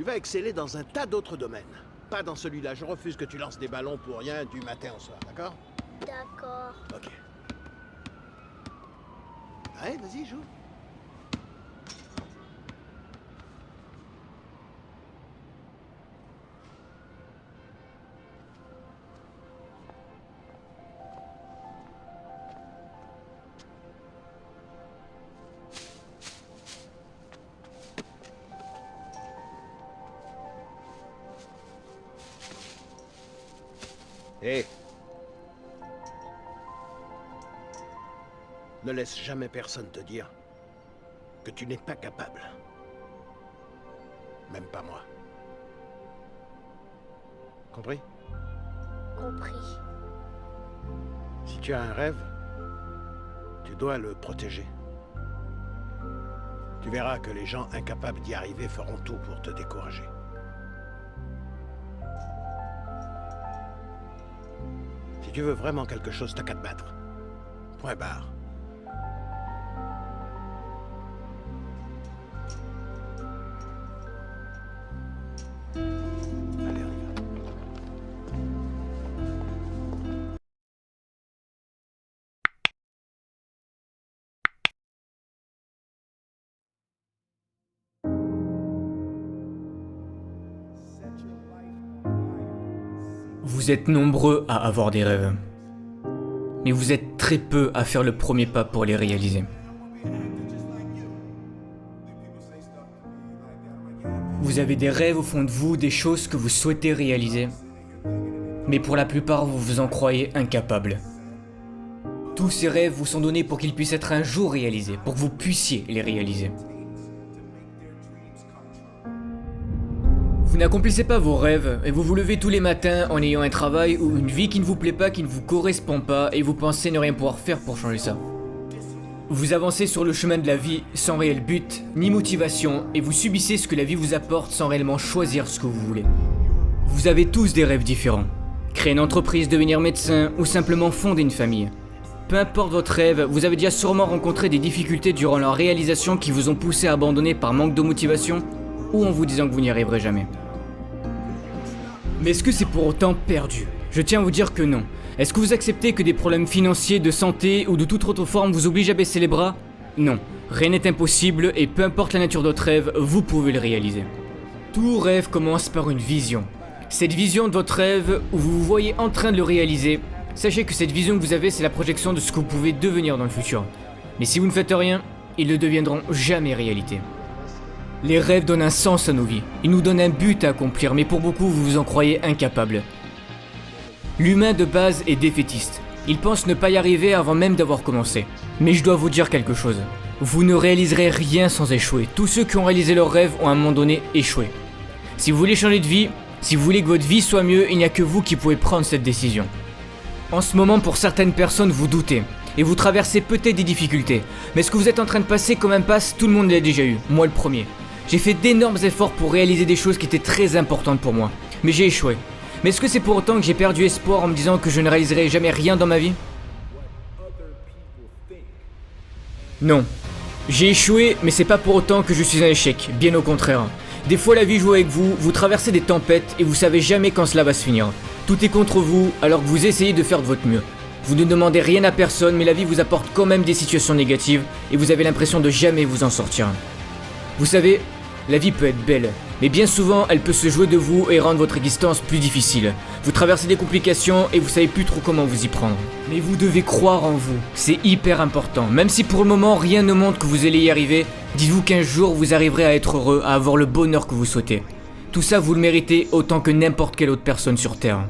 Tu vas exceller dans un tas d'autres domaines. Pas dans celui-là. Je refuse que tu lances des ballons pour rien du matin au soir, d'accord? D'accord. Ok. Ouais, vas-y, joue. Hé! Ne laisse jamais personne te dire que tu n'es pas capable. Même pas moi. Compris? Compris. Si tu as un rêve, tu dois le protéger. Tu verras que les gens incapables d'y arriver feront tout pour te décourager. Si tu veux vraiment quelque chose, t'as qu'à te battre. Point barre. Allez, on y va. Vous êtes nombreux à avoir des rêves. Mais vous êtes très peu à faire le premier pas pour les réaliser. Vous avez des rêves au fond de vous, des choses que vous souhaitez réaliser. Mais pour la plupart, vous vous en croyez incapables. Tous ces rêves vous sont donnés pour qu'ils puissent être un jour réalisés, pour que vous puissiez les réaliser. Vous n'accomplissez pas vos rêves et vous vous levez tous les matins en ayant un travail ou une vie qui ne vous plaît pas, qui ne vous correspond pas et vous pensez ne rien pouvoir faire pour changer ça. Vous avancez sur le chemin de la vie sans réel but ni motivation et vous subissez ce que la vie vous apporte sans réellement choisir ce que vous voulez. Vous avez tous des rêves différents. Créer une entreprise, devenir médecin ou simplement fonder une famille. Peu importe votre rêve, vous avez déjà sûrement rencontré des difficultés durant leur réalisation qui vous ont poussé à abandonner par manque de motivation ou en vous disant que vous n'y arriverez jamais. Mais est-ce que c'est pour autant perdu? Je tiens à vous dire que non. Est-ce que vous acceptez que des problèmes financiers, de santé ou de toute autre forme vous obligent à baisser les bras? Non. Rien n'est impossible et peu importe la nature de votre rêve, vous pouvez le réaliser. Tout rêve commence par une vision. Cette vision de votre rêve, où vous vous voyez en train de le réaliser, sachez que cette vision que vous avez, c'est la projection de ce que vous pouvez devenir dans le futur. Mais si vous ne faites rien, ils ne deviendront jamais réalité. Les rêves donnent un sens à nos vies, ils nous donnent un but à accomplir, mais pour beaucoup vous vous en croyez incapable. L'humain de base est défaitiste, il pense ne pas y arriver avant même d'avoir commencé. Mais je dois vous dire quelque chose, vous ne réaliserez rien sans échouer, tous ceux qui ont réalisé leurs rêves ont à un moment donné échoué. Si vous voulez changer de vie, si vous voulez que votre vie soit mieux, il n'y a que vous qui pouvez prendre cette décision. En ce moment, pour certaines personnes, vous doutez, et vous traversez peut-être des difficultés, mais ce que vous êtes en train de passer comme impasse, tout le monde l'a déjà eu, moi le premier. J'ai fait d'énormes efforts pour réaliser des choses qui étaient très importantes pour moi, mais j'ai échoué. Mais est-ce que c'est pour autant que j'ai perdu espoir en me disant que je ne réaliserai jamais rien dans ma vie? Non. J'ai échoué, mais c'est pas pour autant que je suis un échec, bien au contraire. Des fois la vie joue avec vous, vous traversez des tempêtes et vous savez jamais quand cela va se finir. Tout est contre vous alors que vous essayez de faire de votre mieux. Vous ne demandez rien à personne, mais la vie vous apporte quand même des situations négatives et vous avez l'impression de jamais vous en sortir. Vous savez, la vie peut être belle, mais bien souvent elle peut se jouer de vous et rendre votre existence plus difficile. Vous traversez des complications et vous savez plus trop comment vous y prendre. Mais vous devez croire en vous, c'est hyper important. Même si pour le moment rien ne montre que vous allez y arriver, dites-vous qu'un jour vous arriverez à être heureux, à avoir le bonheur que vous souhaitez. Tout ça vous le méritez autant que n'importe quelle autre personne sur Terre.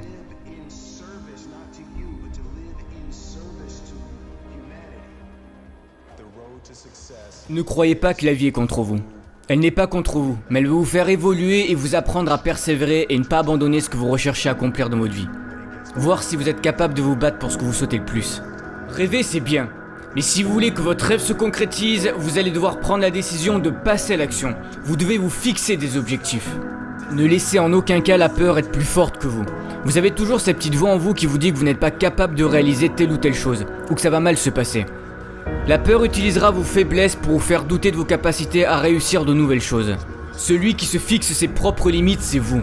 Ne croyez pas que la vie est contre vous. Elle n'est pas contre vous, mais elle veut vous faire évoluer et vous apprendre à persévérer et ne pas abandonner ce que vous recherchez à accomplir dans votre vie. Voir si vous êtes capable de vous battre pour ce que vous souhaitez le plus. Rêver, c'est bien. Mais si vous voulez que votre rêve se concrétise, vous allez devoir prendre la décision de passer à l'action. Vous devez vous fixer des objectifs. Ne laissez en aucun cas la peur être plus forte que vous. Vous avez toujours cette petite voix en vous qui vous dit que vous n'êtes pas capable de réaliser telle ou telle chose, ou que ça va mal se passer. La peur utilisera vos faiblesses pour vous faire douter de vos capacités à réussir de nouvelles choses. Celui qui se fixe ses propres limites, c'est vous.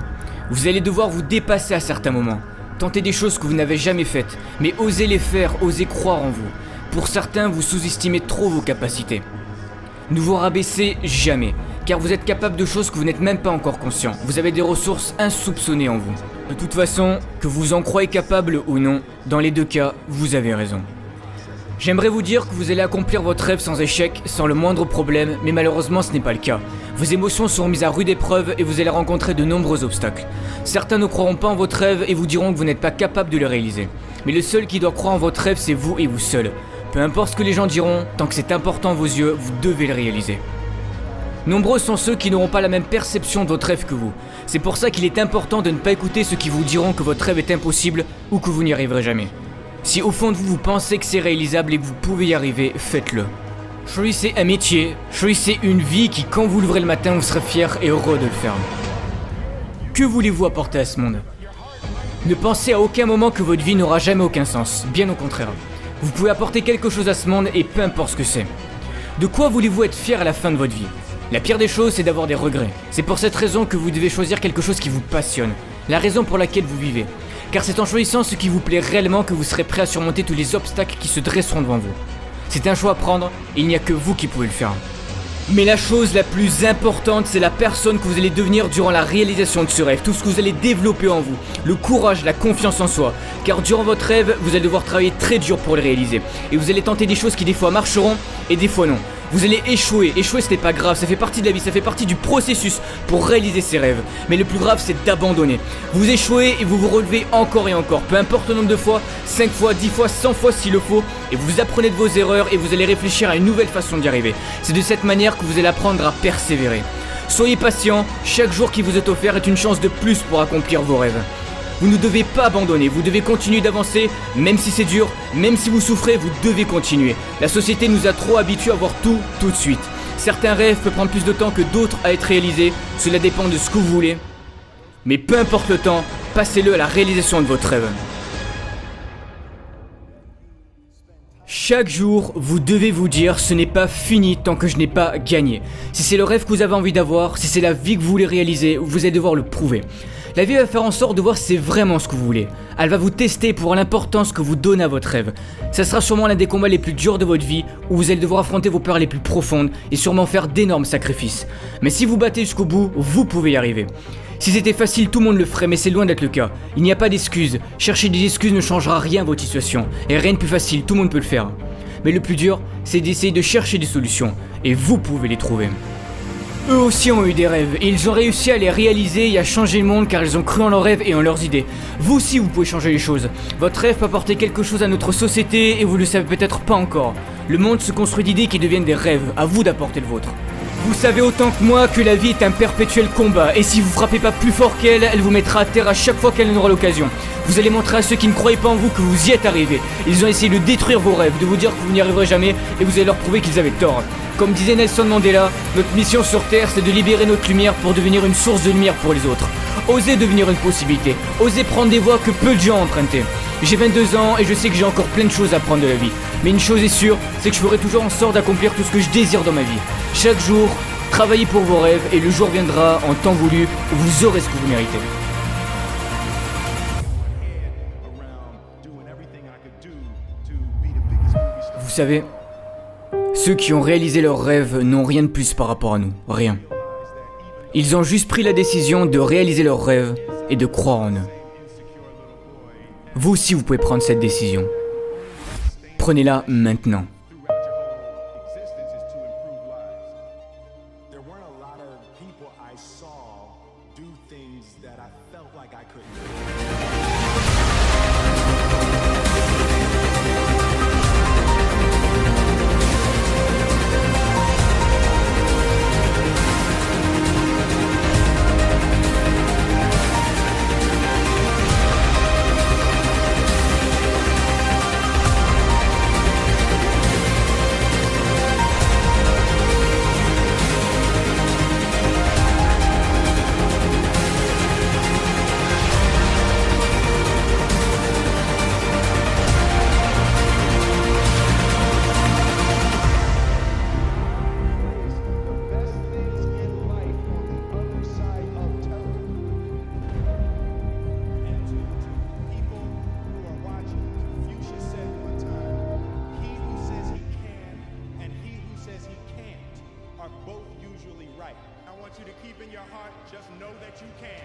Vous allez devoir vous dépasser à certains moments. Tenter des choses que vous n'avez jamais faites, mais osez les faire, osez croire en vous. Pour certains, vous sous-estimez trop vos capacités. Ne vous rabaissez jamais, car vous êtes capable de choses que vous n'êtes même pas encore conscient. Vous avez des ressources insoupçonnées en vous. De toute façon, que vous en croyez capable ou non, dans les deux cas, vous avez raison. J'aimerais vous dire que vous allez accomplir votre rêve sans échec, sans le moindre problème, mais malheureusement ce n'est pas le cas. Vos émotions seront mises à rude épreuve et vous allez rencontrer de nombreux obstacles. Certains ne croiront pas en votre rêve et vous diront que vous n'êtes pas capable de le réaliser. Mais le seul qui doit croire en votre rêve, c'est vous et vous seul. Peu importe ce que les gens diront, tant que c'est important à vos yeux, vous devez le réaliser. Nombreux sont ceux qui n'auront pas la même perception de votre rêve que vous. C'est pour ça qu'il est important de ne pas écouter ceux qui vous diront que votre rêve est impossible ou que vous n'y arriverez jamais. Si au fond de vous, vous pensez que c'est réalisable et que vous pouvez y arriver, faites-le. Choisissez un métier, choisissez une vie qui, quand vous l'ouvrez le matin, vous serez fier et heureux de le faire. Que voulez-vous apporter à ce monde ? Ne pensez à aucun moment que votre vie n'aura jamais aucun sens, bien au contraire. Vous pouvez apporter quelque chose à ce monde et peu importe ce que c'est. De quoi voulez-vous être fier à la fin de votre vie ? La pire des choses, c'est d'avoir des regrets. C'est pour cette raison que vous devez choisir quelque chose qui vous passionne, la raison pour laquelle vous vivez. Car c'est en choisissant ce qui vous plaît réellement que vous serez prêt à surmonter tous les obstacles qui se dresseront devant vous. C'est un choix à prendre et il n'y a que vous qui pouvez le faire. Mais la chose la plus importante, c'est la personne que vous allez devenir durant la réalisation de ce rêve. Tout ce que vous allez développer en vous, le courage, la confiance en soi. Car durant votre rêve, vous allez devoir travailler très dur pour le réaliser. Et vous allez tenter des choses qui des fois marcheront et des fois non. Vous allez échouer. Échouer, ce n'est pas grave, ça fait partie de la vie, ça fait partie du processus pour réaliser ses rêves. Mais le plus grave, c'est d'abandonner. Vous échouez et vous vous relevez encore et encore. Peu importe le nombre de fois, 5 fois, 10 fois, 100 fois s'il le faut. Et vous apprenez de vos erreurs et vous allez réfléchir à une nouvelle façon d'y arriver. C'est de cette manière que vous allez apprendre à persévérer. Soyez patient, chaque jour qui vous est offert est une chance de plus pour accomplir vos rêves. Vous ne devez pas abandonner, vous devez continuer d'avancer, même si c'est dur, même si vous souffrez, vous devez continuer. La société nous a trop habitués à voir tout de suite. Certains rêves peuvent prendre plus de temps que d'autres à être réalisés, cela dépend de ce que vous voulez. Mais peu importe le temps, passez-le à la réalisation de votre rêve. Chaque jour, vous devez vous dire ce n'est pas fini tant que je n'ai pas gagné. Si c'est le rêve que vous avez envie d'avoir, si c'est la vie que vous voulez réaliser, vous allez devoir le prouver. La vie va faire en sorte de voir si c'est vraiment ce que vous voulez. Elle va vous tester pour l'importance que vous donnez à votre rêve. Ça sera sûrement l'un des combats les plus durs de votre vie, où vous allez devoir affronter vos peurs les plus profondes et sûrement faire d'énormes sacrifices. Mais si vous battez jusqu'au bout, vous pouvez y arriver. Si c'était facile, tout le monde le ferait, mais c'est loin d'être le cas. Il n'y a pas d'excuses. Chercher des excuses ne changera rien à votre situation. Et rien de plus facile, tout le monde peut le faire. Mais le plus dur, c'est d'essayer de chercher des solutions. Et vous pouvez les trouver. Eux aussi ont eu des rêves, et ils ont réussi à les réaliser et à changer le monde car ils ont cru en leurs rêves et en leurs idées. Vous aussi vous pouvez changer les choses. Votre rêve peut apporter quelque chose à notre société et vous le savez peut-être pas encore. Le monde se construit d'idées qui deviennent des rêves, à vous d'apporter le vôtre. Vous savez autant que moi que la vie est un perpétuel combat, et si vous frappez pas plus fort qu'elle, elle vous mettra à terre à chaque fois qu'elle en aura l'occasion. Vous allez montrer à ceux qui ne croyaient pas en vous que vous y êtes arrivés. Ils ont essayé de détruire vos rêves, de vous dire que vous n'y arriverez jamais, et vous allez leur prouver qu'ils avaient tort. Comme disait Nelson Mandela, notre mission sur Terre, c'est de libérer notre lumière pour devenir une source de lumière pour les autres. Osez devenir une possibilité, osez prendre des voies que peu de gens ont empruntées. J'ai 22 ans et je sais que j'ai encore plein de choses à apprendre de la vie. Mais une chose est sûre, c'est que je ferai toujours en sorte d'accomplir tout ce que je désire dans ma vie. Chaque jour, travaillez pour vos rêves et le jour viendra en temps voulu où vous aurez ce que vous méritez. Vous savez, ceux qui ont réalisé leurs rêves n'ont rien de plus par rapport à nous, rien. Ils ont juste pris la décision de réaliser leurs rêves et de croire en eux. Vous aussi vous pouvez prendre cette décision. Prenez-la maintenant. want you to keep in your heart, just know that you can.